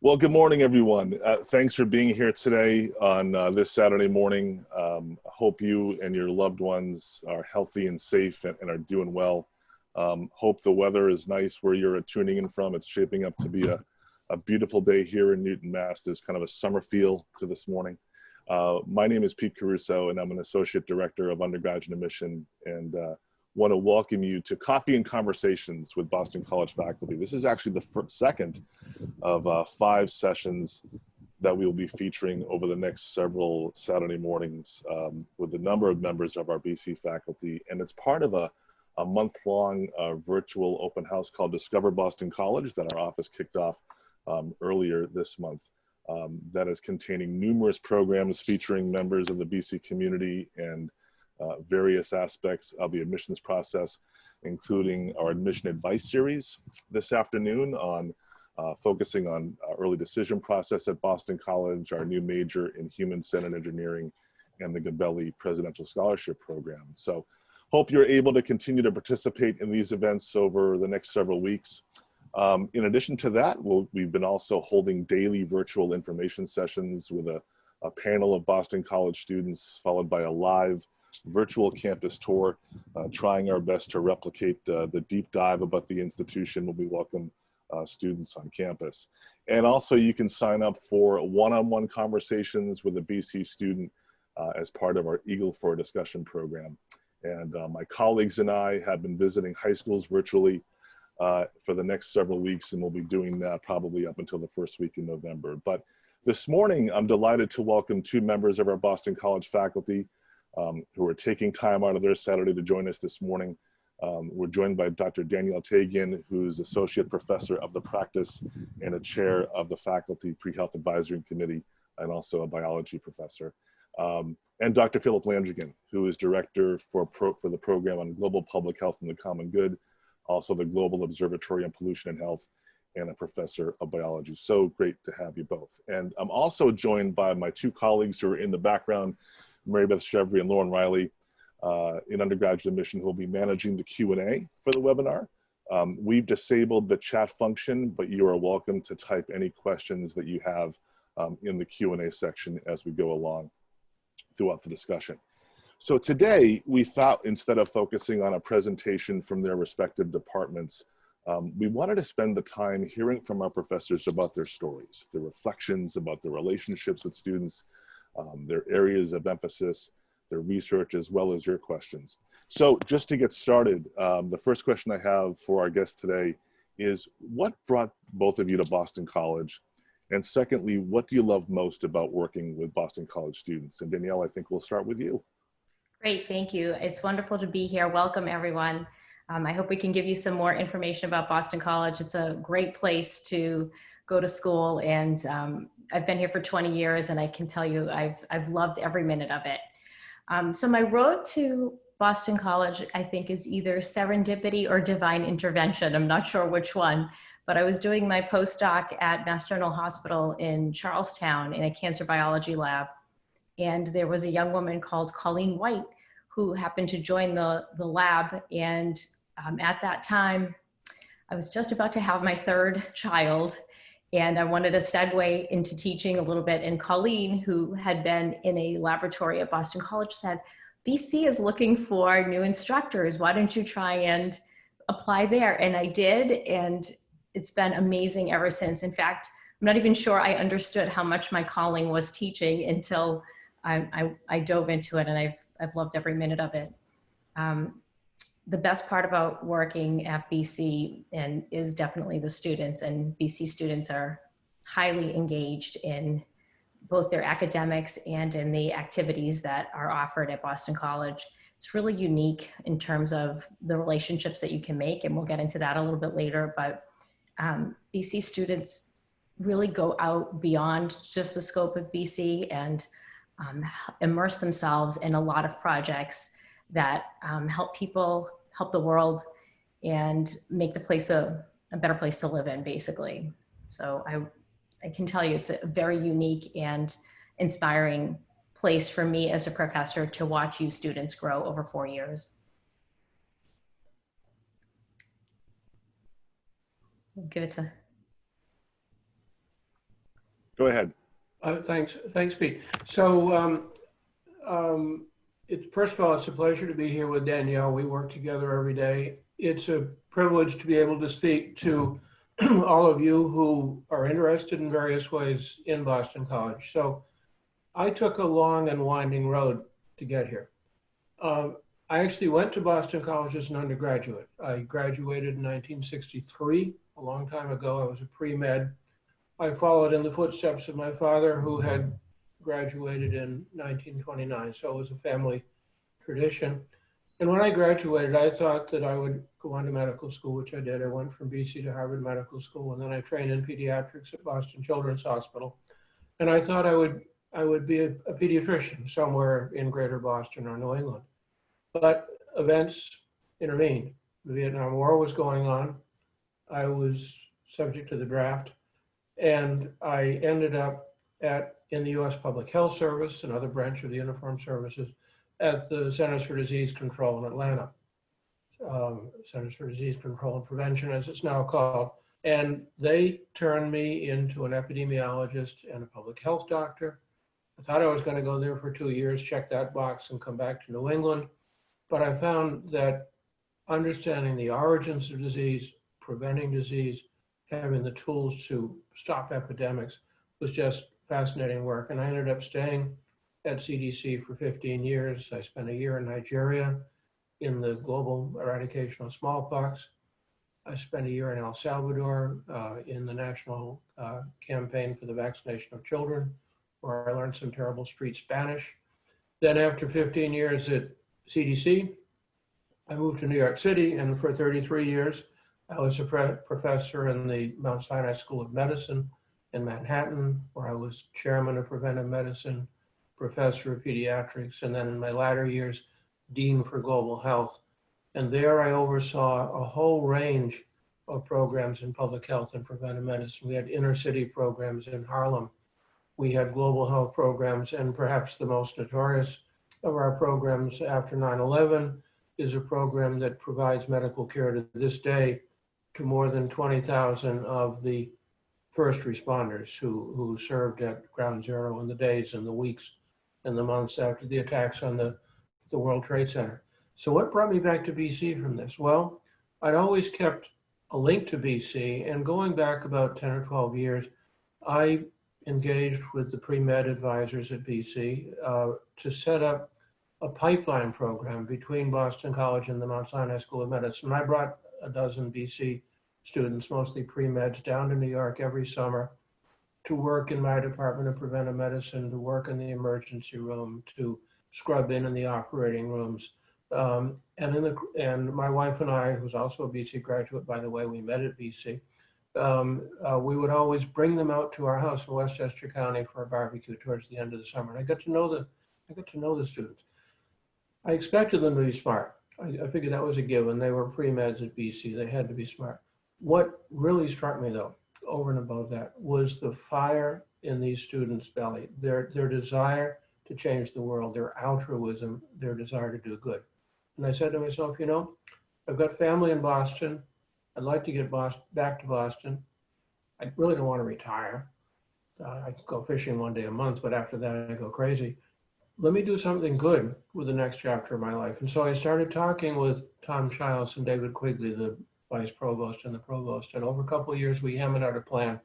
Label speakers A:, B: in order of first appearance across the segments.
A: Well, good morning, everyone. Thanks for being here today on this Saturday morning. Hope you and your loved ones are healthy and safe and are doing well. Hope the weather is nice where you're tuning in from. It's shaping up to be a beautiful day here in Newton, Mass. There's kind of a summer feel to this morning. My name is Pete Caruso, and I'm an Associate Director of Undergraduate Admission, and want to welcome you to Coffee and Conversations with Boston College faculty. This is actually the second of 5 sessions that we will be featuring over the next several Saturday mornings with a number of members of our BC faculty. And it's part of a month-long virtual open house called Discover Boston College that our office kicked off earlier this month. That is containing numerous programs featuring members of the BC community and various aspects of the admissions process, including our admission advice series this afternoon on focusing on early decision process at Boston College, our new major in human-centered engineering, and the Gabelli Presidential Scholarship Program. So hope you're able to continue to participate in these events over the next several weeks. In addition to that, we've been also holding daily virtual information sessions with a panel of Boston College students, followed by a live virtual campus tour, trying our best to replicate the deep dive about the institution when we welcome students on campus. And also you can sign up for one-on-one conversations with a BC student as part of our Eagle for a Discussion program. And my colleagues and I have been visiting high schools virtually for the next several weeks, and we'll be doing that probably up until the first week in November. But this morning, I'm delighted to welcome 2 members of our Boston College faculty who are taking time out of their Saturday to join us this morning. We're joined by Dr. Danielle Taghian, who's Associate Professor of the Practice and a Chair of the Faculty Pre-Health Advisory Committee, and also a biology professor. And Dr. Philip Landrigan, who is Director for the Program on Global Public Health and the Common Good, also the Global Observatory on Pollution and Health, and a Professor of Biology. So great to have you both. And I'm also joined by my 2 colleagues who are in the background, Mary Beth Chevry and Lauren Riley, in undergraduate admission, who will be managing the Q&A for the webinar. We've disabled the chat function, but you are welcome to type any questions that you have in the Q&A section as we go along throughout the discussion. So today, we thought instead of focusing on a presentation from their respective departments, we wanted to spend the time hearing from our professors about their stories, their reflections about their relationships with students, their areas of emphasis, their research, as well as your questions. So just to get started, the first question I have for our guest today is, what brought both of you to Boston College? And secondly, what do you love most about working with Boston College students? And Danielle, I think we'll start with you.
B: Great, thank you. It's wonderful to be here. Welcome, everyone. I hope we can give you some more information about Boston College. It's a great place to go to school, and I've been here for 20 years, and I can tell you I've loved every minute of it. So my road to Boston College, I think, is either serendipity or divine intervention. I'm not sure which one, but I was doing my postdoc at Mass General Hospital in Charlestown in a cancer biology lab. And there was a young woman called Colleen White who happened to join the lab. And at that time, I was just about to have my 3rd child. And I wanted to segue into teaching a little bit. And Colleen, who had been in a laboratory at Boston College, said, BC is looking for new instructors. Why don't you try and apply there? And I did. And it's been amazing ever since. In fact, I'm not even sure I understood how much my calling was teaching until I dove into it, and I've loved every minute of it. The best part about working at BC is definitely the students, and BC students are highly engaged in both their academics and in the activities that are offered at Boston College. It's really unique in terms of the relationships that you can make, and we'll get into that a little bit later, but BC students really go out beyond just the scope of BC and immerse themselves in a lot of projects that help people, help the world, and make the place a better place to live in, basically. So I can tell you it's a very unique and inspiring place for me as a professor to watch you students grow over 4 years. Give it to.
A: Go ahead.
C: Thanks, Pete. So, first of all, it's a pleasure to be here with Danielle. We work together every day. It's a privilege to be able to speak to all of you who are interested in various ways in Boston College. So, I took a long and winding road to get here. I actually went to Boston College as an undergraduate. I graduated in 1963, a long time ago. I was a pre-med. I followed in the footsteps of my father, who had graduated in 1929, so it was a family tradition. And when I graduated, I thought that I would go on to medical school, which I did. I went from BC to Harvard Medical School, and then I trained in pediatrics at Boston Children's Hospital. And I thought I would be a pediatrician somewhere in Greater Boston or New England. But events intervened. The Vietnam War was going on. I was subject to the draft. And I ended up in the U.S. Public Health Service, another branch of the Uniformed Services, at the Centers for Disease Control in Atlanta. Centers for Disease Control and Prevention, as it's now called. And they turned me into an epidemiologist and a public health doctor. I thought I was going to go there for 2 years, check that box, and come back to New England. But I found that understanding the origins of disease, preventing disease, having the tools to stop epidemics was just fascinating work. And I ended up staying at CDC for 15 years. I spent a year in Nigeria in the global eradication of smallpox. I spent a year in El Salvador in the national campaign for the vaccination of children, where I learned some terrible street Spanish. Then after 15 years at CDC, I moved to New York City, and for 33 years, I was a professor in the Mount Sinai School of Medicine in Manhattan, where I was chairman of preventive medicine, professor of pediatrics, and then in my latter years, dean for global health. And there I oversaw a whole range of programs in public health and preventive medicine. We had inner city programs in Harlem. We had global health programs, and perhaps the most notorious of our programs after 9/11 is a program that provides medical care to this day to more than 20,000 of the first responders who served at Ground Zero in the days and the weeks and the months after the attacks on the World Trade Center. So what brought me back to BC from this? Well, I'd always kept a link to BC, and going back about 10 or 12 years, I engaged with the pre-med advisors at BC to set up a pipeline program between Boston College and the Mount Sinai School of Medicine. I brought a dozen BC students, mostly pre-meds, down to New York every summer to work in my department of preventive medicine, to work in the emergency room, to scrub in the operating rooms. And my wife and I, who's also a BC graduate, by the way, we met at BC, we would always bring them out to our house in Westchester County for a barbecue towards the end of the summer. And I got to know the students. I expected them to be smart. I figured that was a given. They were pre-meds at BC. They had to be smart. What really struck me, though, over and above that, was the fire in these students' belly, their desire to change the world, their altruism, their desire to do good. And I said to myself, you know, I've got family in Boston. I'd like to get back to Boston. I really don't want to retire. I can go fishing one day a month, but after that, I go crazy. Let me do something good with the next chapter of my life. And so I started talking with Tom Childs and David Quigley, the vice provost and the provost. And over a couple of years, we hammered out a plan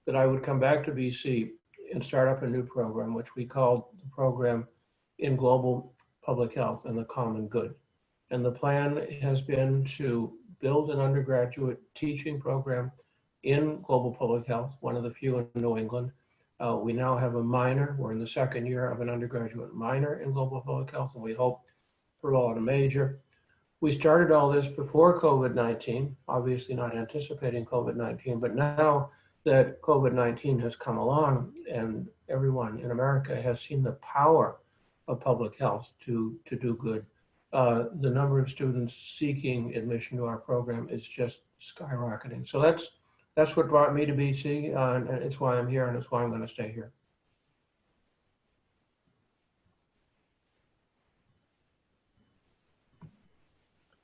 C: that I would come back to BC and start up a new program, which we called the Program in Global Public Health and the Common Good. And the plan has been to build an undergraduate teaching program in global public health, one of the few in New England. We now have a minor. We're in the second year of an undergraduate minor in global public health, and we hope to roll out a major. We started all this before COVID-19, obviously not anticipating COVID-19, but now that COVID-19 has come along and everyone in America has seen the power of public health to do good, the number of students seeking admission to our program is just skyrocketing. So that's what brought me to BC, and it's why I'm here, and it's why I'm going to stay here.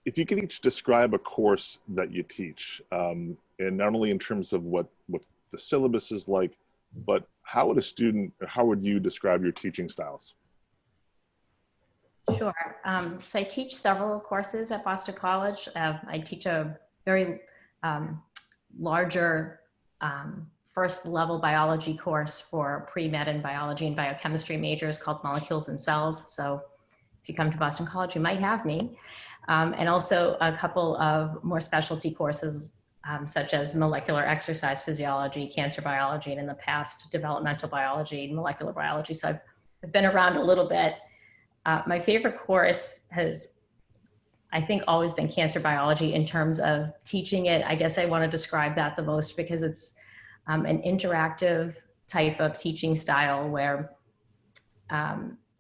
A: If you could each describe a course that you teach, and not only in terms of what the syllabus is like, but how would a student, or how would you describe your teaching styles?
B: Sure. So I teach several courses at Boston College. I teach a very larger first level biology course for pre-med and biology and biochemistry majors called Molecules and Cells. So if you come to Boston College, you might have me. And also a couple of more specialty courses such as molecular exercise physiology, cancer biology, and in the past, developmental biology and molecular biology. So I've been around a little bit. My favorite course has, I think, always been cancer biology in terms of teaching it. I guess I want to describe that the most because it's an interactive type of teaching style where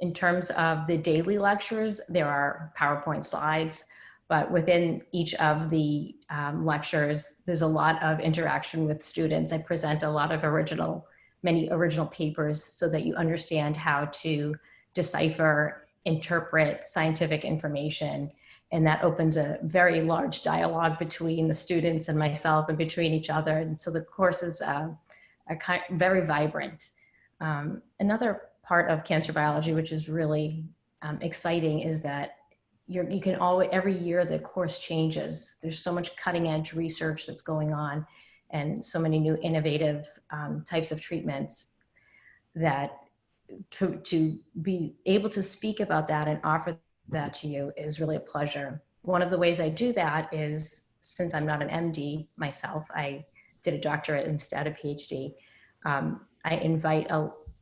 B: in terms of the daily lectures, there are PowerPoint slides, but within each of the lectures, there's a lot of interaction with students. I present a lot of many original papers so that you understand how to decipher, interpret scientific information. And that opens a very large dialogue between the students and myself and between each other. And so the courses are very vibrant. Another part of cancer biology, which is really exciting, is that you can always, every year the course changes. There's so much cutting edge research that's going on and so many new innovative types of treatments that to be able to speak about that and offer that to you is really a pleasure. One of the ways I do that is, since I'm not an MD myself, I did a doctorate instead of PhD. I invite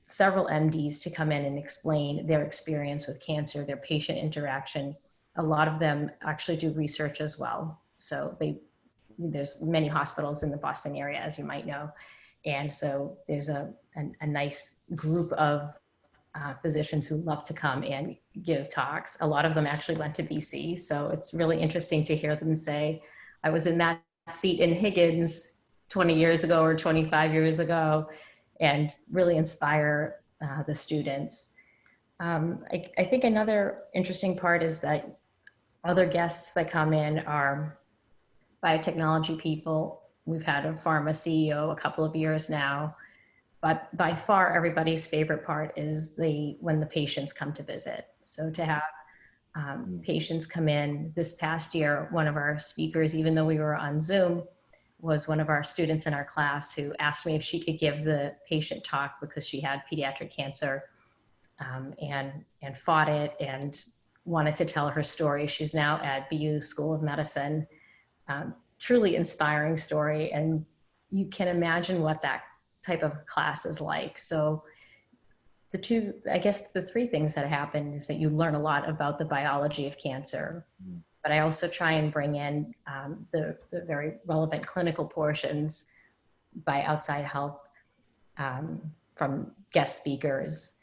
B: several MDs to come in and explain their experience with cancer, their patient interaction. A lot of them actually do research as well. So there's many hospitals in the Boston area, as you might know. And so there's a nice group of physicians who love to come and give talks. A lot of them actually went to BC. So it's really interesting to hear them say, I was in that seat in Higgins 20 years ago or 25 years ago, and really inspire the students. I think another interesting part is that other guests that come in are biotechnology people. We've had a pharma CEO a couple of years now, but by far everybody's favorite part is when the patients come to visit. So to have patients come in this past year, one of our speakers, even though we were on Zoom, was one of our students in our class who asked me if she could give the patient talk because she had pediatric cancer and fought it and wanted to tell her story. She's now at BU School of Medicine. Truly inspiring story. And you can imagine what that type of class is like. So the three things that happen is that you learn a lot about the biology of cancer, but I also try and bring in the very relevant clinical portions by outside help from guest speakers.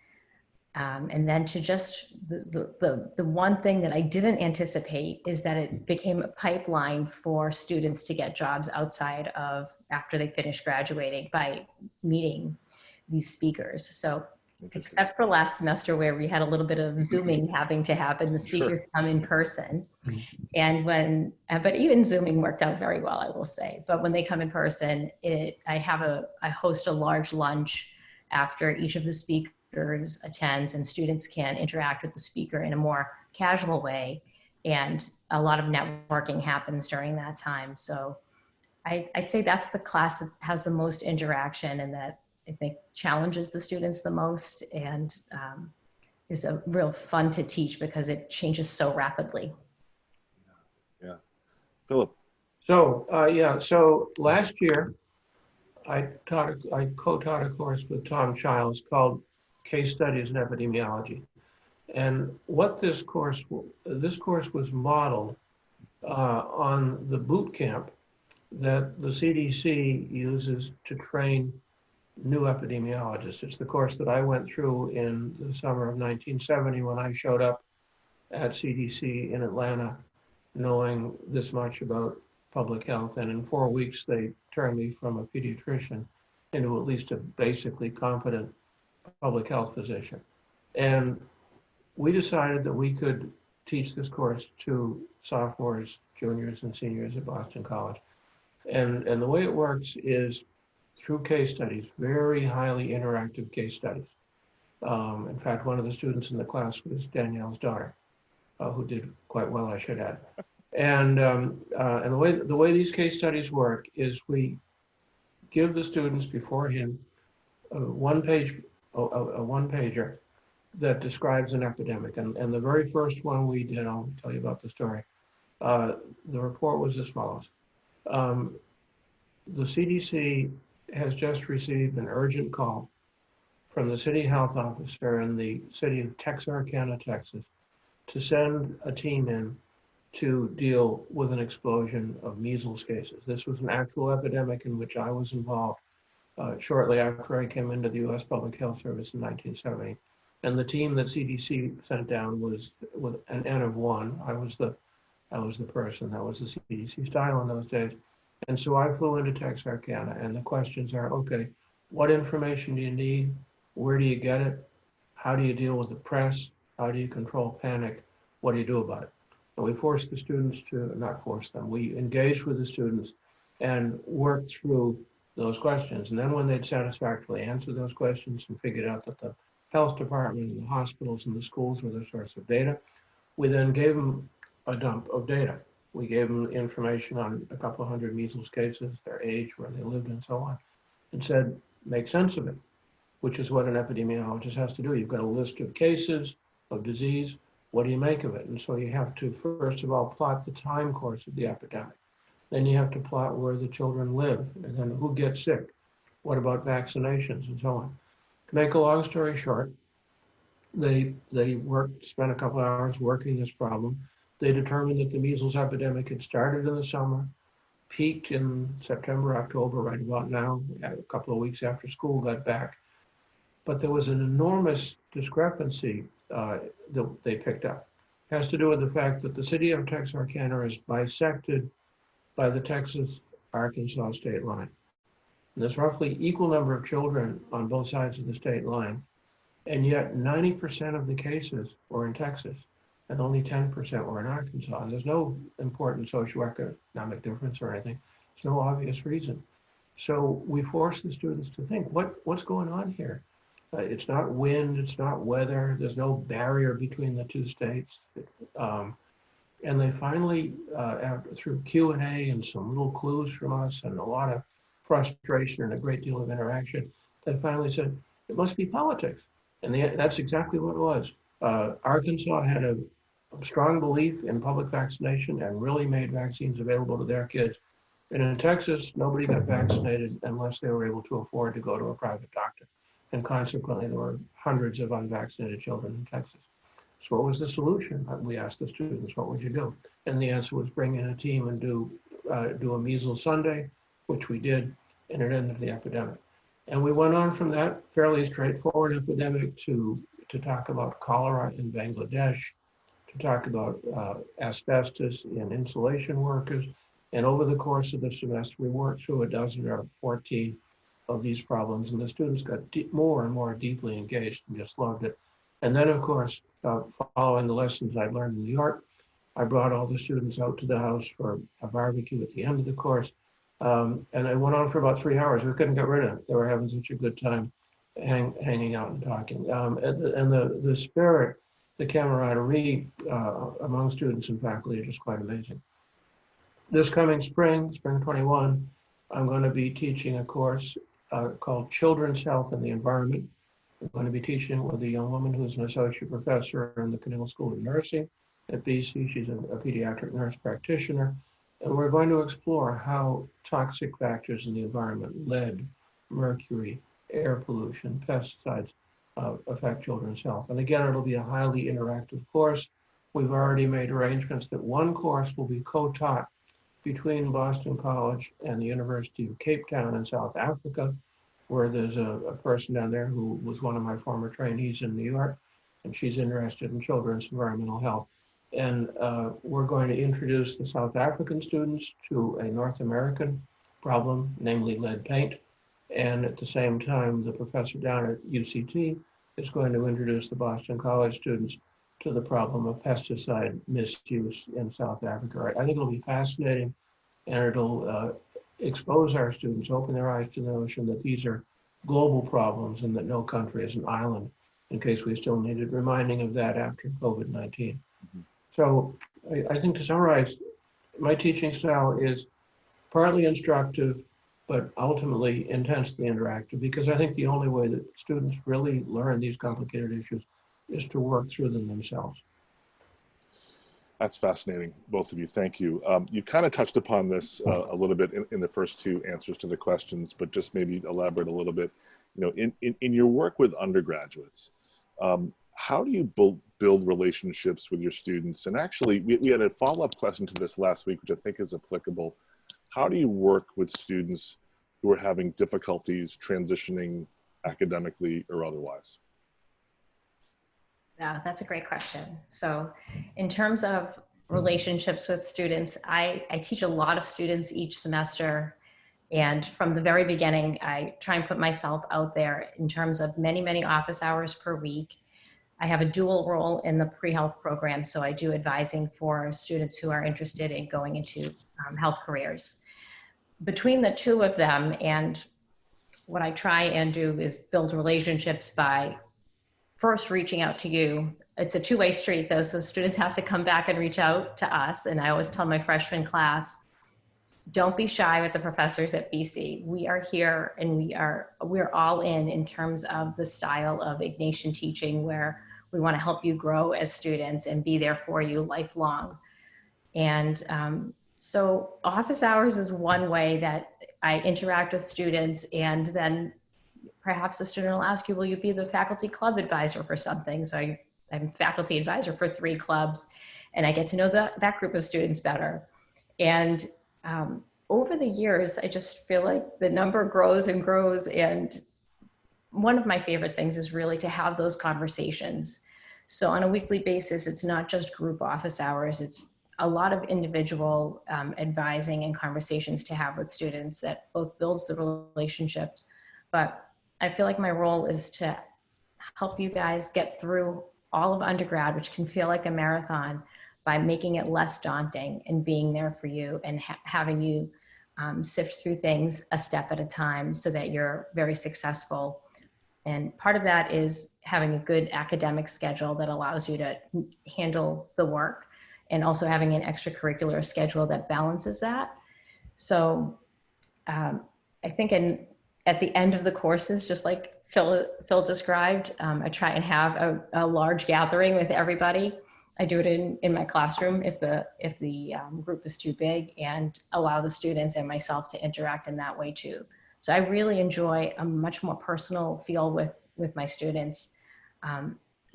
B: And then to just the one thing that I didn't anticipate is that it became a pipeline for students to get jobs outside of after they finish graduating by meeting these speakers. So except for last semester where we had a little bit of Zooming having to happen, the speakers come in person. And but even Zooming worked out very well, I will say. But when they come in person, I host a large lunch after each of the speakers attends, and students can interact with the speaker in a more casual way. And a lot of networking happens during that time. So I'd say that's the class that has the most interaction and that I think challenges the students the most and is a real fun to teach because it changes so rapidly.
A: Yeah. Philip.
C: So, so last year I co-taught a course with Tom Childs called Case Studies in Epidemiology. And what this course was modeled on the boot camp that the CDC uses to train new epidemiologists. It's the course that I went through in the summer of 1970 when I showed up at CDC in Atlanta, knowing this much about public health. And in 4 weeks, they turned me from a pediatrician into at least a basically competent public health physician. And we decided that we could teach this course to sophomores, juniors, and seniors at Boston College. And the way it works is through case studies, very highly interactive case studies. In fact, one of the students in the class was Danielle's daughter, who did quite well, I should add. And the way these case studies work is we give the students beforehand a one-pager that describes an epidemic. And the very first one we did, I'll tell you about the story. The report was as follows. The CDC has just received an urgent call from the city health officer in the city of Texarkana, Texas, to send a team in to deal with an explosion of measles cases. This was an actual epidemic in which I was involved shortly after I came into the U.S. Public Health Service in 1970. And the team that CDC sent down was with an N of 1. I was the person. That was the CDC style in those days. And so I flew into Texarkana, and the questions are, okay, what information do you need? Where do you get it? How do you deal with the press? How do you control panic? What do you do about it? And we forced the students to, not force them, we engaged with the students and worked through those questions. And then when they'd satisfactorily answered those questions and figured out that the health department and the hospitals and the schools were the source of data, we then gave them a dump of data. We gave them information on a couple of hundred measles cases, their age, where they lived, and so on, and said, make sense of it, which is what an epidemiologist has to do. You've got a list of cases of disease. What do you make of it? And so you have to, first of all, plot the time course of the epidemic. Then you have to plot where the children live, and then who gets sick. What about vaccinations, and so on. To make a long story short, they spent a couple of hours working this problem. They determined that the measles epidemic had started in the summer, peaked in September, October, right about now, a couple of weeks after school got back. But there was an enormous discrepancy that they picked up. It has to do with the fact that the city of Texarkana is bisected by the Texas-Arkansas state line. And there's roughly equal number of children on both sides of the state line, and yet 90% of the cases were in Texas, and only 10% were in Arkansas. And there's no important socioeconomic difference or anything. There's no obvious reason. So we forced the students to think, what's going on here? It's not wind, it's not weather, there's no barrier between the two states. And they finally, through Q&A and some little clues from us and a lot of frustration and a great deal of interaction, they finally said, it must be politics. And that's exactly what it was. Arkansas had a strong belief in public vaccination and really made vaccines available to their kids. And in Texas, nobody got vaccinated unless they were able to afford to go to a private doctor. And consequently, there were hundreds of unvaccinated children in Texas. So what was the solution? We asked the students, what would you do? And the answer was bring in a team and do a measles Sunday, which we did, and it ended the epidemic. And we went on from that fairly straightforward epidemic to talk about cholera in Bangladesh, to talk about asbestos in insulation workers. And over the course of the semester, we worked through a dozen or 14 of these problems, and the students got more and more deeply engaged and just loved it. And then, of course, following the lessons I learned in New York, I brought all the students out to the house for a barbecue at the end of the course. And it went on for about 3 hours. We couldn't get rid of it. They were having such a good time hanging out and talking. And the spirit, the camaraderie among students and faculty are just quite amazing. This coming spring 21, I'm going to be teaching a course called Children's Health and the Environment. I'm going to be teaching with a young woman who's an associate professor in the Connell School of Nursing at BC. She's a pediatric nurse practitioner. And we're going to explore how toxic factors in the environment, lead, mercury, air pollution, pesticides, affect children's health. And again, it'll be a highly interactive course. We've already made arrangements that one course will be co-taught between Boston College and the University of Cape Town in South Africa, where there's a person down there who was one of my former trainees in New York, and she's interested in children's environmental health. And we're going to introduce the South African students to a North American problem, namely lead paint. And at the same time, the professor down at UCT is going to introduce the Boston College students to the problem of pesticide misuse in South Africa. I think it'll be fascinating, and expose our students, open their eyes to the notion that these are global problems and that no country is an island, in case we still needed reminding of that after COVID-19. So I think to summarize, my teaching style is partly instructive, but ultimately intensely interactive, because I think the only way that students really learn these complicated issues is to work through them themselves.
A: That's fascinating, both of you. Thank you. You kind of touched upon this a little bit in the first two answers to the questions, but just maybe elaborate a little bit. You know, in your work with undergraduates, how do you build relationships with your students? And actually, we had a follow-up question to this last week, which I think is applicable. How do you work with students who are having difficulties transitioning academically or otherwise?
B: Yeah, that's a great question. So in terms of relationships with students, I teach a lot of students each semester. And from the very beginning, I try and put myself out there in terms of many, many office hours per week. I have a dual role in the pre-health program. So I do advising for students who are interested in going into health careers. Between the two of them, and what I try and do is build relationships by first reaching out to you. It's a two-way street though, so students have to come back and reach out to us. And I always tell my freshman class, don't be shy with the professors at BC. We are here and we're all in terms of the style of Ignatian teaching, where we want to help you grow as students and be there for you lifelong. And so office hours is one way that I interact with students, and then perhaps the student will ask you, will you be the faculty club advisor for something? So I'm faculty advisor for 3 clubs, and I get to know that group of students better. And over the years, I just feel like the number grows and grows. And one of my favorite things is really to have those conversations. So on a weekly basis, it's not just group office hours, it's a lot of individual advising and conversations to have with students that both builds the relationships. But I feel like my role is to help you guys get through all of undergrad, which can feel like a marathon, by making it less daunting and being there for you and having you sift through things a step at a time so that you're very successful. And part of that is having a good academic schedule that allows you to handle the work, and also having an extracurricular schedule that balances that. So I think at the end of the courses, just like Phil described, I try and have a large gathering with everybody. I do it in my classroom if the group is too big, and allow the students and myself to interact in that way too. So I really enjoy a much more personal feel with my students.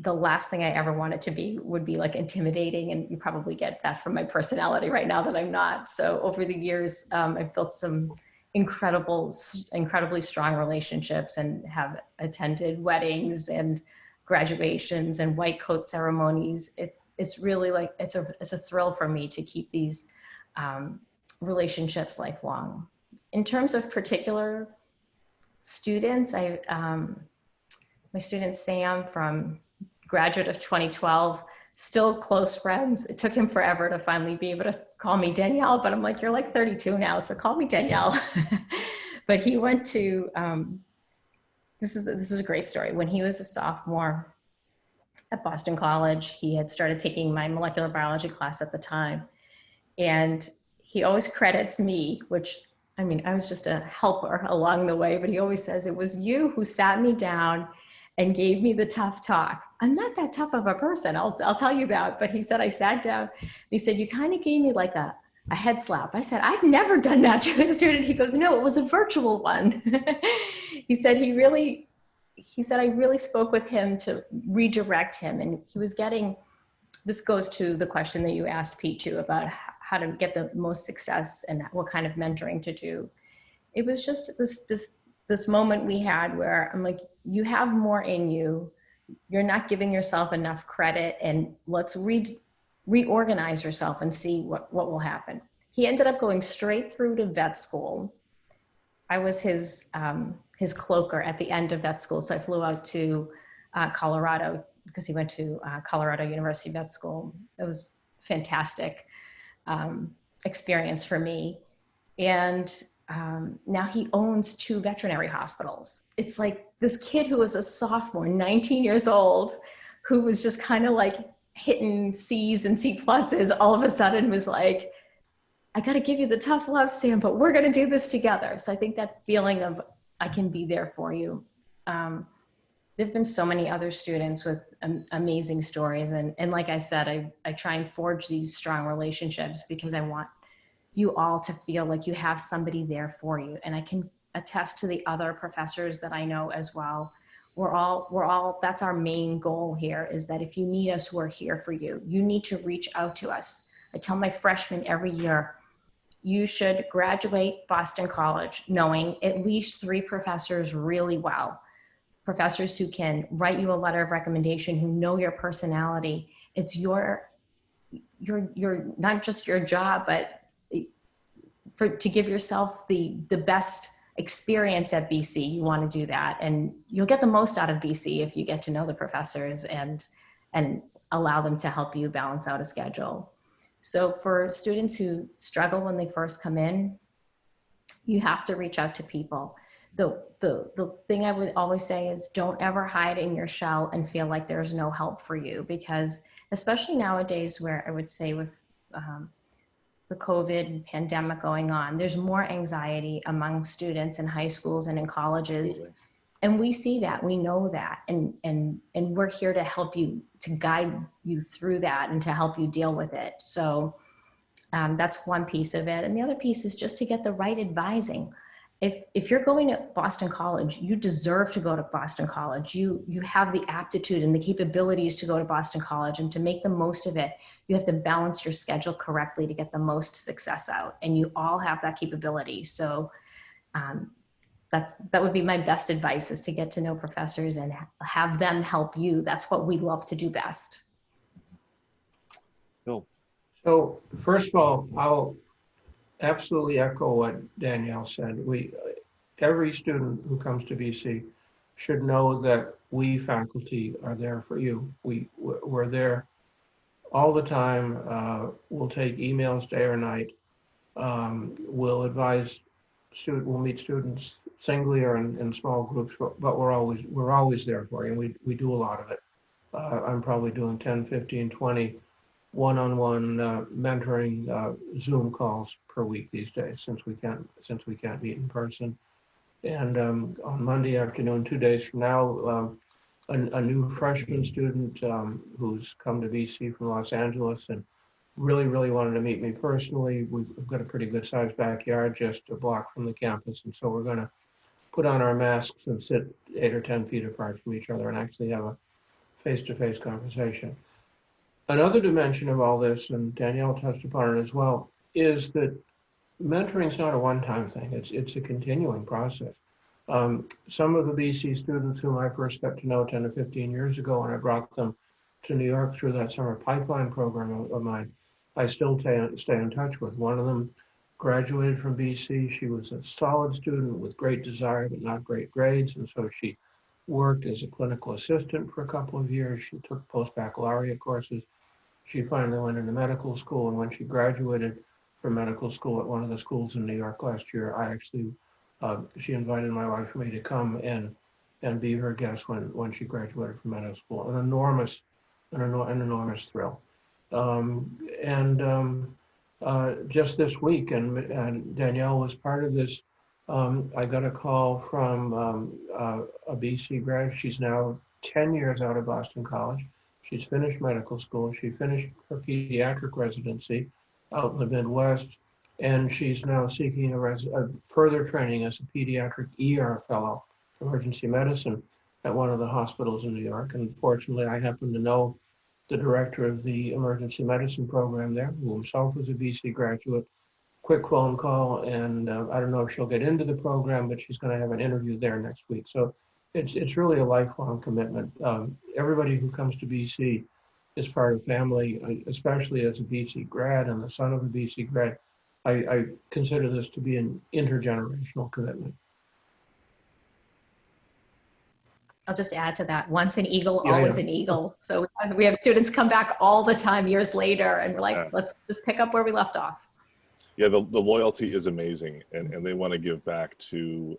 B: The last thing I ever wanted to be would be like intimidating, and you probably get that from my personality right now that I'm not. So over the years, I've built some incredibly strong relationships, and have attended weddings and graduations and white coat ceremonies. It's really like, it's a thrill for me to keep these relationships lifelong. In terms of particular students, my student Sam from graduate of 2012, still close friends. It took him forever to finally be able to call me Danielle, but I'm like, you're like 32 now, so call me Danielle. But he went to, this is a great story. When he was a sophomore at Boston College, he had started taking my molecular biology class at the time. And he always credits me, which, I mean, I was just a helper along the way, but he always says, it was you who sat me down and gave me the tough talk. I'm not that tough of a person, I'll tell you that. But he said, I sat down, he said, you kind of gave me like a head slap. I said, I've never done that to a student. He goes, no, it was a virtual one. He said, I really spoke with him to redirect him. And he was getting, this goes to the question that you asked Pete too, about how to get the most success and what kind of mentoring to do. It was just this moment we had where I'm like, you have more in you. You're not giving yourself enough credit, and let's reorganize yourself and see what will happen. He ended up going straight through to vet school. I was his cloaker at the end of vet school. So I flew out to Colorado, because he went to Colorado University Vet School. It was fantastic experience for me. And now he owns 2 veterinary hospitals. It's like this kid who was a sophomore, 19 years old, who was just kind of like hitting C's and C pluses, all of a sudden was like, I got to give you the tough love, Sam, but we're going to do this together. So I think that feeling of I can be there for you. There've been so many other students with amazing stories. And like I said, I try and forge these strong relationships because I want you all to feel like you have somebody there for you. And I can attest to the other professors that I know as well. We're all, that's our main goal here, is that if you need us, we're here for you. You need to reach out to us. I tell my freshmen every year, you should graduate Boston College knowing at least 3 professors really well. Professors who can write you a letter of recommendation, who know your personality. It's your not just your job, but to give yourself the best experience at BC. You want to do that, and you'll get the most out of BC if you get to know the professors and allow them to help you balance out a schedule. So for students who struggle when they first come in, you have to reach out to people. The thing I would always say is don't ever hide in your shell and feel like there's no help for you, because especially nowadays where I would say with the COVID pandemic going on, there's more anxiety among students in high schools and in colleges.
A: Absolutely.
B: And we see that, we know that, and we're here to help you, to guide you through that and to help you deal with it. So that's one piece of it. And the other piece is just to get the right advising. If you're going to Boston College, you deserve to go to Boston College. You have the aptitude and the capabilities to go to Boston College, and to make the most of it, you have to balance your schedule correctly to get the most success out. And you all have that capability. So that would be my best advice, is to get to know professors and have them help you. That's what we love to do best.
A: Bill.
C: So first of all, I'll absolutely echo what Danielle said. Every student who comes to BC should know that we faculty are there for you. We're there all the time. We'll take emails day or night. We'll advise we'll meet students singly or in small groups, but we're always there for you, and we do a lot of it. I'm probably doing 10, 15, 20 one-on-one mentoring Zoom calls per week these days, since we can't meet in person. And on Monday afternoon, 2 days from now, a new freshman student who's come to BC from Los Angeles and really wanted to meet me personally. We've got a pretty good sized backyard just a block from the campus, and so we're going to put on our masks and sit 8 or 10 feet apart from each other and actually have a face-to-face conversation. Another dimension of all this, and Danielle touched upon it as well, is that mentoring is not a one-time thing. It's a continuing process. Some of the BC students whom I first got to know 10 to 15 years ago, when I brought them to New York through that summer pipeline program of mine, I still stay in touch with. One of them graduated from BC. She was a solid student with great desire, but not great grades. And so she worked as a clinical assistant for a couple of years. She took post-baccalaureate courses. She finally went into medical school. And when she graduated from medical school at one of the schools in New York last year, I actually, she invited my wife and me to come and be her guest when she graduated from medical school. An enormous thrill. Just this week, and Danielle was part of this, I got a call from a BC grad. She's now 10 years out of Boston College. She's finished medical school. She finished her pediatric residency out in the Midwest, and she's now seeking a further training as a pediatric ER fellow, emergency medicine, at one of the hospitals in New York. And fortunately, I happen to know the director of the emergency medicine program there, who himself was a BC graduate. Quick phone call, and I don't know if she'll get into the program, but she's going to have an interview there next week. So it's really a lifelong commitment. Everybody who comes to BC is part of family, especially as a BC grad and the son of a BC grad. I consider this to be an intergenerational commitment.
B: I'll just add to that. Once an eagle, always an eagle. So we have students come back all the time years later, and we're like, let's just pick up where we left off.
A: Yeah, the loyalty is amazing, and they want to give back to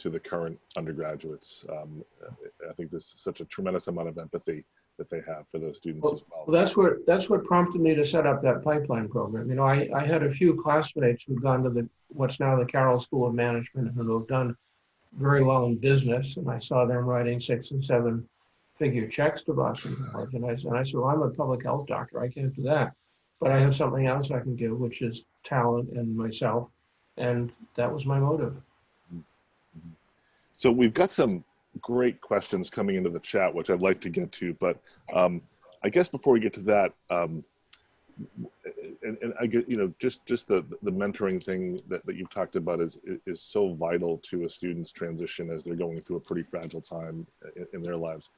A: the current undergraduates. I think there's such a tremendous amount of empathy that they have for those students as well.
C: Well, that's what prompted me to set up that pipeline program. You know, I had a few classmates who'd gone to what's now the Carroll School of Management and who've done very well in business, and I saw them writing 6 and 7 figure checks to Boston College, and I said, well, I'm a public health doctor, I can't do that, but I have something else I can give, which is talent and myself, and that was my motive.
A: So we've got some great questions coming into the chat, which I'd like to get to, but I guess before we get to that, and I get, you know, just the mentoring thing that you've talked about is so vital to a student's transition as they're going through a pretty fragile time in their lives.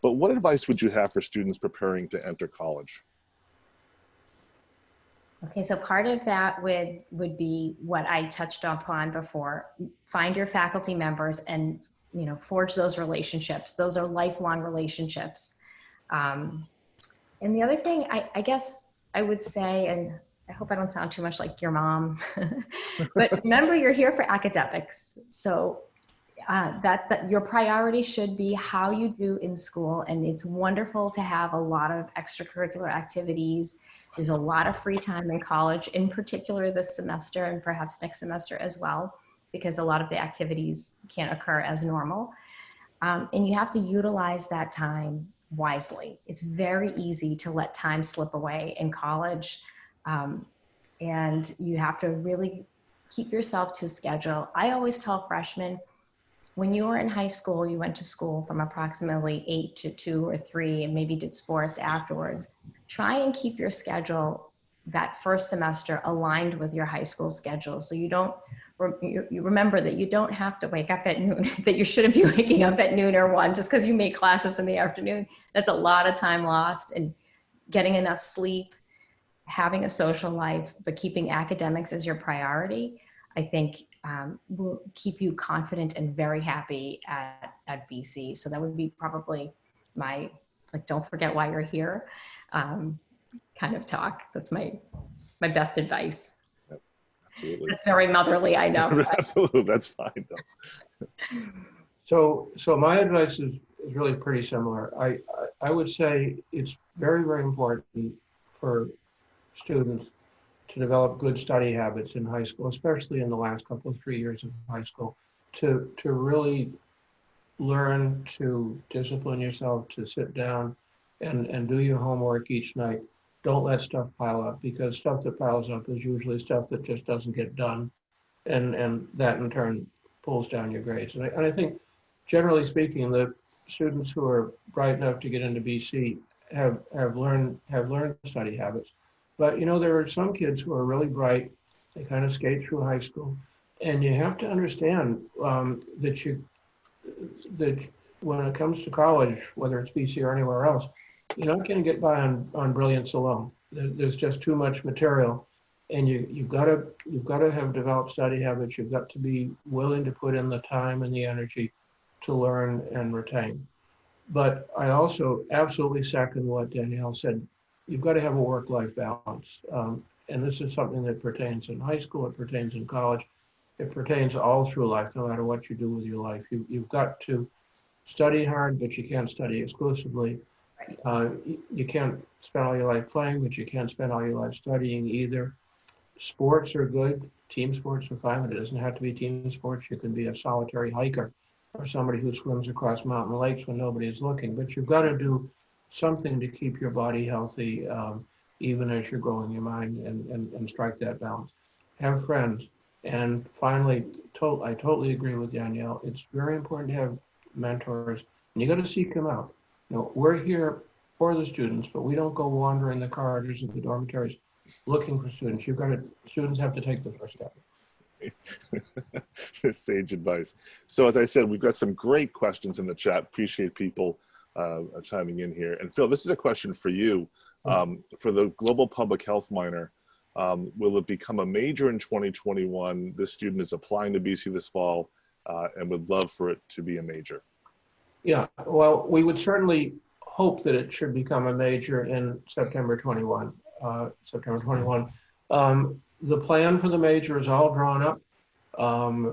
A: But what advice would you have for students preparing to enter college?
B: Okay, so part of that would be what I touched upon before. Find your faculty members and, you know, forge those relationships. Those are lifelong relationships. And the other thing I guess I would say, and I hope I don't sound too much like your mom, but remember you're here for academics. So that your priority should be how you do in school. And it's wonderful to have a lot of extracurricular activities. There's a lot of free time in college, in particular this semester and perhaps next semester as well, because a lot of the activities can't occur as normal. And you have to utilize that time wisely. It's very easy to let time slip away in college. And you have to really keep yourself to a schedule. I always tell freshmen, when you were in high school, you went to school from approximately 8 to 2 or 3 and maybe did sports afterwards. Try and keep your schedule that first semester aligned with your high school schedule. So you don't, you remember that you don't have to wake up at noon, that you shouldn't be waking up at noon or 1 just because you make classes in the afternoon. That's a lot of time lost, and getting enough sleep, having a social life, but keeping academics as your priority, I think will keep you confident and very happy at BC. So that would be probably my, like, don't forget why you're here kind of talk. That's my best advice.
A: Yep, absolutely.
B: That's very motherly, I know.
A: Absolutely, that's fine though.
C: So my advice is really pretty similar. I would say it's very, very important for students to develop good study habits in high school, especially in the last couple of 3 years of high school, to really learn to discipline yourself, to sit down and do your homework each night. Don't let stuff pile up, because stuff that piles up is usually stuff that just doesn't get done, and that in turn pulls down your grades. And I think, generally speaking, the students who are bright enough to get into BC have learned study habits. But you know, there are some kids who are really bright. They kind of skate through high school, and you have to understand that when it comes to college, whether it's BC or anywhere else, you're not going to get by on brilliance alone. There's just too much material, and you've got to have developed study habits. You've got to be willing to put in the time and the energy to learn and retain. But I also absolutely second what Danielle said. You've got to have a work-life balance. And this is something that pertains in high school, it pertains in college, it pertains all through life, no matter what you do with your life. You've got to study hard, but you can't study exclusively. You can't spend all your life playing, but you can't spend all your life studying either. Sports are good. Team sports are fine, but it doesn't have to be team sports. You can be a solitary hiker or somebody who swims across mountain lakes when nobody is looking. But you've got to do something to keep your body healthy, even as you're growing your mind, and strike that balance. Have friends. And finally, I totally agree with Danielle. It's very important to have mentors, and you got to seek them out. You know, we're here for the students, but we don't go wandering the corridors of the dormitories looking for students. Students have to take the first step.
A: Sage advice. So as I said, we've got some great questions in the chat. Appreciate people chiming in here. And Phil, this is a question for you. For the global public health minor, will it become a major in 2021? This student is applying to BC this fall and would love for it to be a major.
C: Yeah, well, we would certainly hope that it should become a major in September 21. The plan for the major is all drawn up.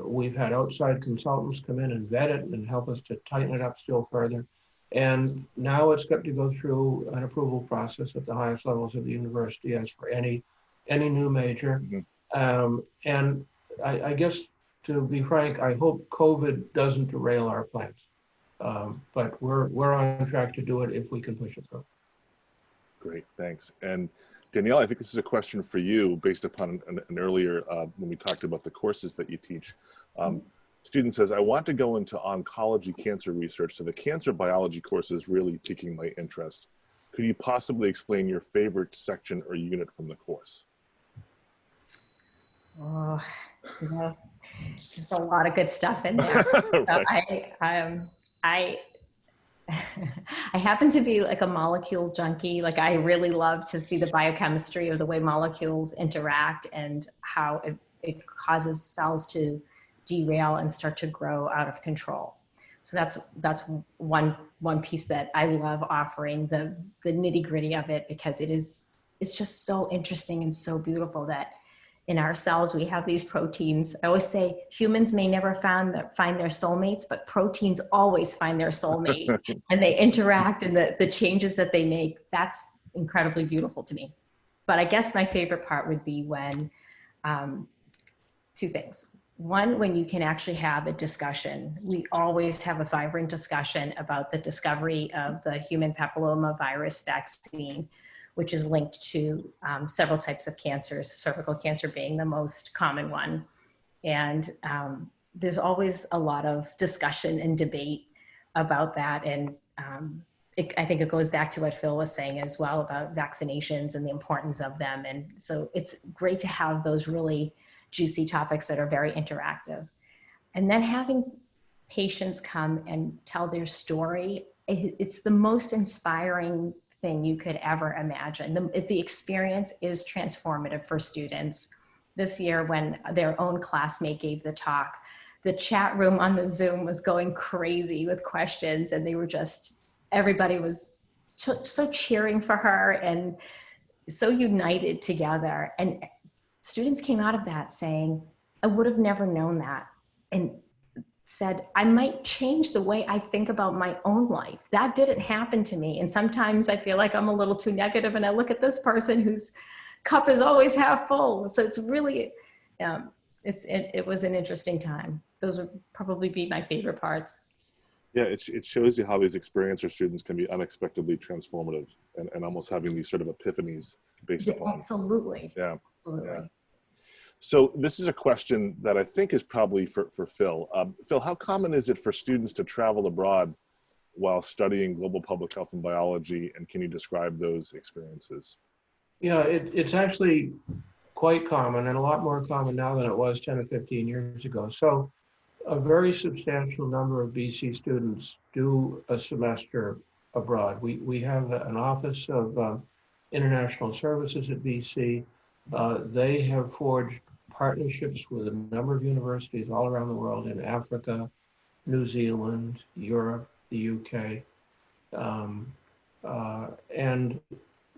C: We've had outside consultants come in and vet it and help us to tighten it up still further. And now it's got to go through an approval process at the highest levels of the university as for any new major. And I guess, to be frank, I hope COVID doesn't derail our plans. But we're on track to do it if we can push it through.
A: Great, thanks. And Danielle, I think this is a question for you based upon an earlier, when we talked about the courses that you teach. Student says, I want to go into oncology cancer research, so the cancer biology course is really piquing my interest. Could you possibly explain your favorite section or unit from the course?
B: Oh, you know, there's a lot of good stuff in there. So
A: Right.
B: I I happen to be like a molecule junkie. Like, I really love to see the biochemistry of the way molecules interact and how it causes cells to derail and start to grow out of control. So that's one piece that I love offering, the nitty gritty of it, because it's just so interesting and so beautiful that in our cells we have these proteins. I always say humans may never find their soulmates, but proteins always find their soulmate, and they interact, and the changes that they make, that's incredibly beautiful to me. But I guess my favorite part would be when, two things. One, when you can actually have a discussion. We always have a vibrant discussion about the discovery of the human papillomavirus vaccine, which is linked to several types of cancers, cervical cancer being the most common one. And there's always a lot of discussion and debate about that. And I think it goes back to what Phil was saying as well about vaccinations and the importance of them. And so it's great to have those really juicy topics that are very interactive. And then having patients come and tell their story, it's the most inspiring thing you could ever imagine. The experience is transformative for students. This year, when their own classmate gave the talk, the chat room on the Zoom was going crazy with questions, and they were just, everybody was so cheering for her and so united together. And students came out of that saying, I would have never known that, and said, I might change the way I think about my own life. That didn't happen to me. And sometimes I feel like I'm a little too negative, and I look at this person whose cup is always half full. So it's really, it was an interesting time. Those would probably be my favorite parts.
A: Yeah, it shows you how these experiencer students can be unexpectedly transformative and almost having these sort of epiphanies based upon.
B: Absolutely.
A: Yeah.
B: Absolutely.
A: Yeah. So this is a question that I think is probably for Phil. Phil, how common is it for students to travel abroad while studying global public health and biology, and can you describe those experiences?
C: Yeah, it's actually quite common, and a lot more common now than it was 10 or 15 years ago. So a very substantial number of BC students do a semester abroad. We have an office of international services at BC. They have forged partnerships with a number of universities all around the world, in Africa, New Zealand, Europe, the UK. And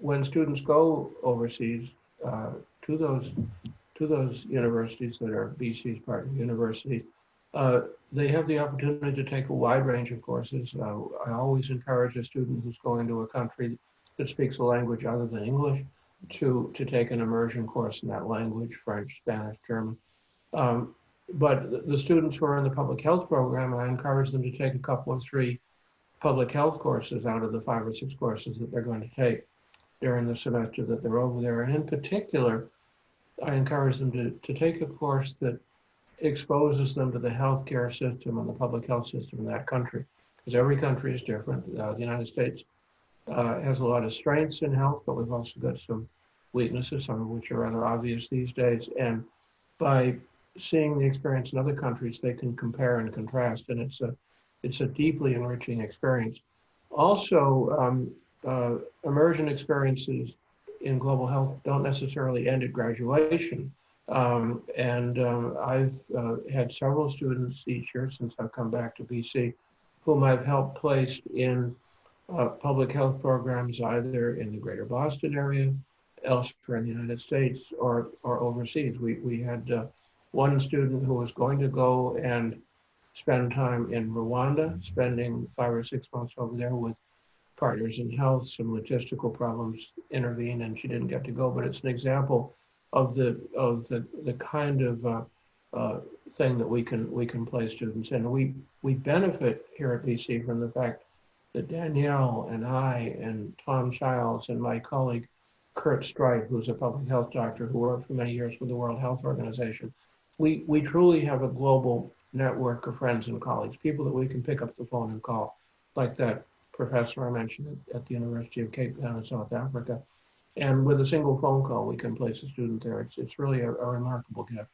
C: when students go overseas to those universities that are BC's partner universities, they have the opportunity to take a wide range of courses. I always encourage a student who's going to a country that speaks a language other than English to take an immersion course in that language, French, Spanish, German. But the students who are in the public health program, I encourage them to take a couple or three public health courses out of the 5 or 6 courses that they're going to take during the semester that they're over there. And in particular, I encourage them to take a course that exposes them to the healthcare system and the public health system in that country, because every country is different. The United States has a lot of strengths in health, but we've also got some weaknesses, some of which are rather obvious these days. And by seeing the experience in other countries, they can compare and contrast, and it's a deeply enriching experience. Also, immersion experiences in global health don't necessarily end at graduation. I've had several students each year since I've come back to BC whom I've helped place in public health programs either in the greater Boston area, elsewhere in the United States or overseas. We had one student who was going to go and spend time in Rwanda, spending 5 or 6 months over there with Partners in Health. Some logistical problems intervened and she didn't get to go, but it's an example of the kind of thing that we can place students in. We benefit here at BC from the fact that Danielle and I and Tom Childs and my colleague Kurt Strife, who's a public health doctor who worked for many years with the World Health Organization, we truly have a global network of friends and colleagues, people that we can pick up the phone and call, like that professor I mentioned at the University of Cape Town in South Africa. And with a single phone call, we can place a student there. It's really a remarkable gift.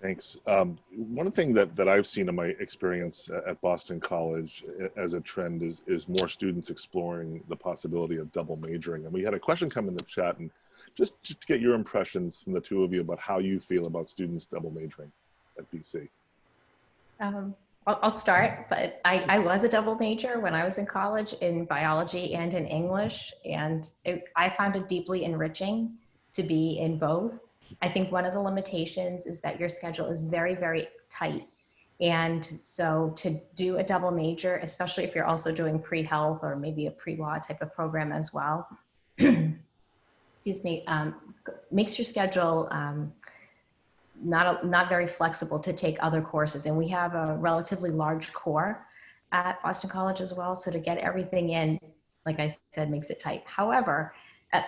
A: Thanks. One thing that I've seen in my experience at Boston College as a trend is more students exploring the possibility of double majoring. And we had a question come in the chat, and just to get your impressions from the two of you about how you feel about students double majoring at BC.
B: I'll start, but I was a double major when I was in college in biology and in English, and I found it deeply enriching to be in both. I think one of the limitations is that your schedule is very, very tight. And so to do a double major, especially if you're also doing pre-health or maybe a pre-law type of program as well, excuse me, makes your schedule not very flexible to take other courses. And we have a relatively large core at Boston College as well. So to get everything in, like I said, makes it tight. However,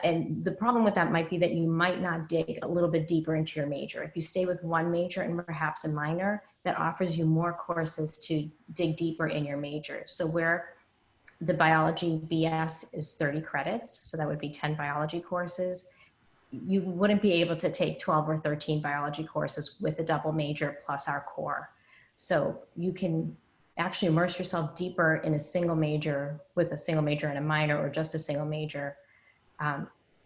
B: and the problem with that might be that you might not dig a little bit deeper into your major. If you stay with one major and perhaps a minor, that offers you more courses to dig deeper in your major. So where the biology BS is 30 credits, so that would be 10 biology courses, you wouldn't be able to take 12 or 13 biology courses with a double major plus our core. So you can actually immerse yourself deeper in a single major with a single major and a minor, or just a single major.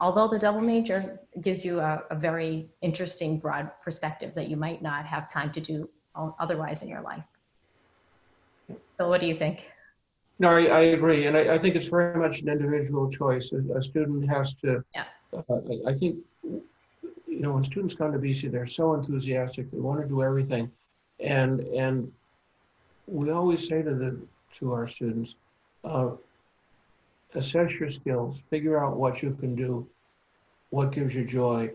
B: Although the double major gives you a very interesting broad perspective that you might not have time to do otherwise in your life. So what do you think?
C: No, I agree. And I think it's very much an individual choice. A student has to,
B: yeah.
C: I think, you know, when students come to BC, they're so enthusiastic, they want to do everything. And we always say to our students, assess your skills, figure out what you can do, what gives you joy,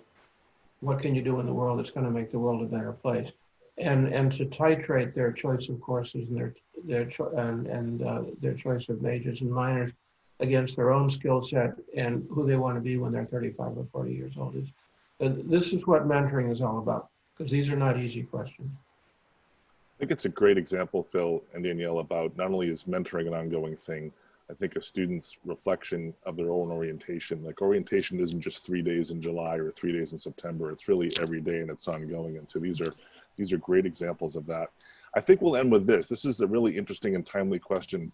C: what can you do in the world that's going to make the world a better place, and to titrate their choice of courses and their choice of majors and minors against their own skill set and who they want to be when they're 35 or 40 years old. This is what mentoring is all about, because these are not easy questions.
A: I think it's a great example, Phil and Danielle, about not only is mentoring an ongoing thing, I think a student's reflection of their own orientation. Like, orientation isn't just 3 days in July or 3 days in September. It's really every day, and it's ongoing. And so these are great examples of that. I think we'll end with this. This is a really interesting and timely question.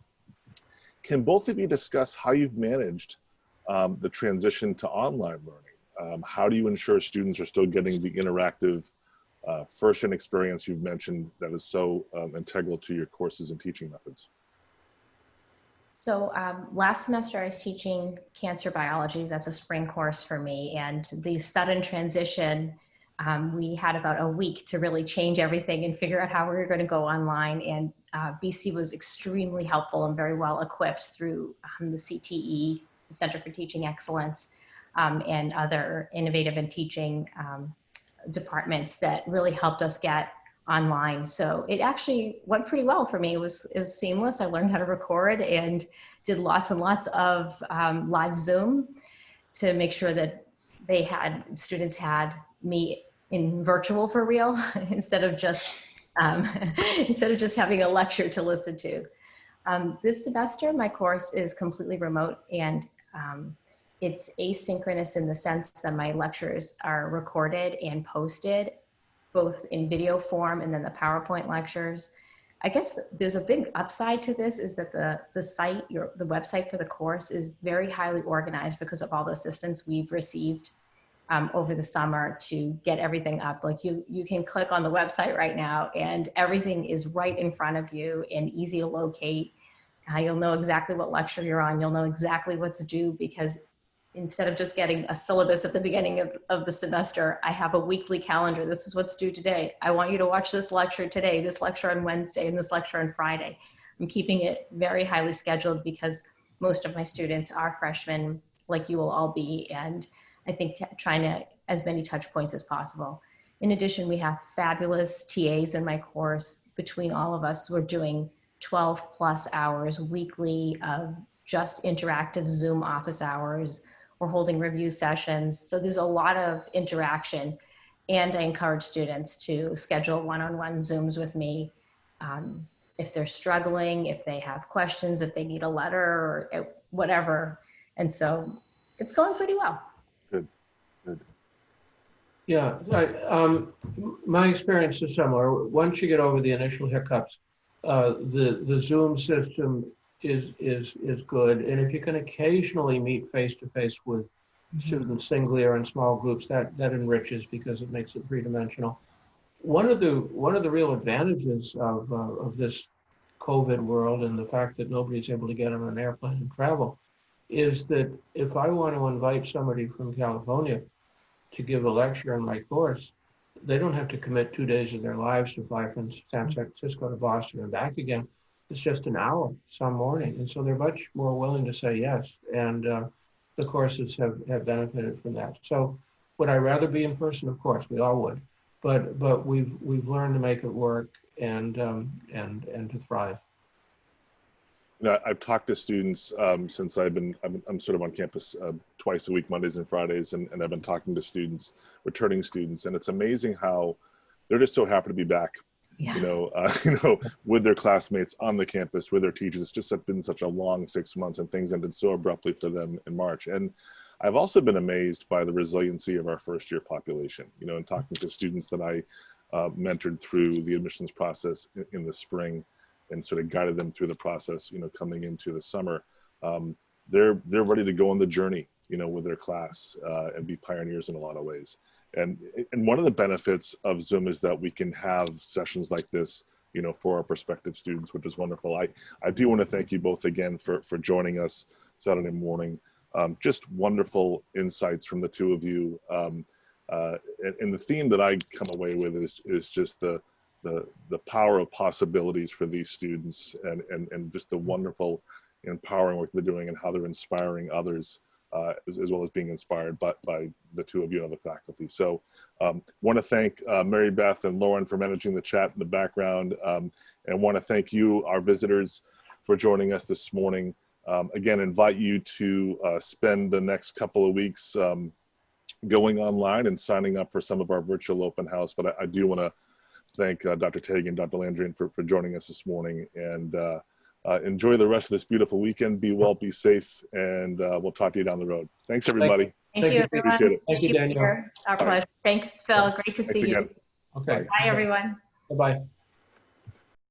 A: Can both of you discuss how you've managed the transition to online learning? How do you ensure students are still getting the interactive first-hand experience you've mentioned that is so integral to your courses and teaching methods?
B: So last semester I was teaching cancer biology. That's a spring course for me. And the sudden transition, we had about a week to really change everything and figure out how we were going to go online. And BC was extremely helpful and very well equipped through the CTE, the Center for Teaching Excellence, and other innovative and teaching departments that really helped us get online. So it actually went pretty well for me. It was seamless. I learned how to record and did lots and lots of live Zoom to make sure that students had me in virtual for real instead of just having a lecture to listen to. This semester, my course is completely remote, and it's asynchronous in the sense that my lectures are recorded and posted both in video form and then the PowerPoint lectures. I guess there's a big upside to this is that the website for the course is very highly organized because of all the assistance we've received over the summer to get everything up. Like you can click on the website right now and everything is right in front of you and easy to locate. You'll know exactly what lecture you're on. You'll know exactly what's due because instead of just getting a syllabus at the beginning of the semester, I have a weekly calendar. This is what's due today. I want you to watch this lecture today, this lecture on Wednesday, and this lecture on Friday. I'm keeping it very highly scheduled because most of my students are freshmen, like you will all be, and I think trying to as many touch points as possible. In addition, we have fabulous TAs in my course. Between all of us, we're doing 12 plus hours weekly of just interactive Zoom office hours. We're holding review sessions. So there's a lot of interaction, and I encourage students to schedule one-on-one Zooms with me if they're struggling, if they have questions, if they need a letter or whatever. And so it's going pretty well.
A: Good, good.
C: Yeah, my experience is similar. Once you get over the initial hiccups, the Zoom system is good. And if you can occasionally meet face-to-face with students singly or in small groups, that enriches because it makes it three-dimensional. One of the real advantages of this COVID world and the fact that nobody's able to get on an airplane and travel is that if I want to invite somebody from California to give a lecture in my course, they don't have to commit 2 days of their lives to fly from San Francisco to Boston and back again. It's just an hour some morning. And so they're much more willing to say yes. And the courses have benefited from that. So would I rather be in person? Of course, we all would. But we've learned to make it work and to thrive.
A: You know, I've talked to students since I'm sort of on campus twice a week, Mondays and Fridays, and I've been talking to students, returning students, and it's amazing how they're just so happy to be back. Yes. You know, with their classmates on the campus, with their teachers. It's just been such a long 6 months, and things ended so abruptly for them in March. And I've also been amazed by the resiliency of our first-year population. You know, and talking to students that I mentored through the admissions process in the spring, and sort of guided them through the process, you know, coming into the summer. They're ready to go on the journey, you know, with their class and be pioneers in a lot of ways. And one of the benefits of Zoom is that we can have sessions like this, you know, for our prospective students, which is wonderful. I do want to thank you both again for joining us Saturday morning. Just wonderful insights from the two of you. And the theme that I come away with is just the power of possibilities for these students and just the wonderful empowering work they're doing and how they're inspiring others as well as being inspired by the two of you and the faculty. So want to thank Mary Beth and Lauren for managing the chat in the background, and want to thank you, our visitors, for joining us this morning. Again, invite you to spend the next couple of weeks going online and signing up for some of our virtual open house. But I do want to thank Dr. Taghian, Dr. Landrigan for joining us this morning, and enjoy the rest of this beautiful weekend. Be well, be safe, and we'll talk to you down the road. Thanks, everybody.
B: Thank you, everyone.
A: Appreciate it.
C: Thank you, Danielle.
B: Our pleasure. Thanks, Phil. Great to see you.
C: Okay.
B: Bye, everyone.
C: Bye-bye.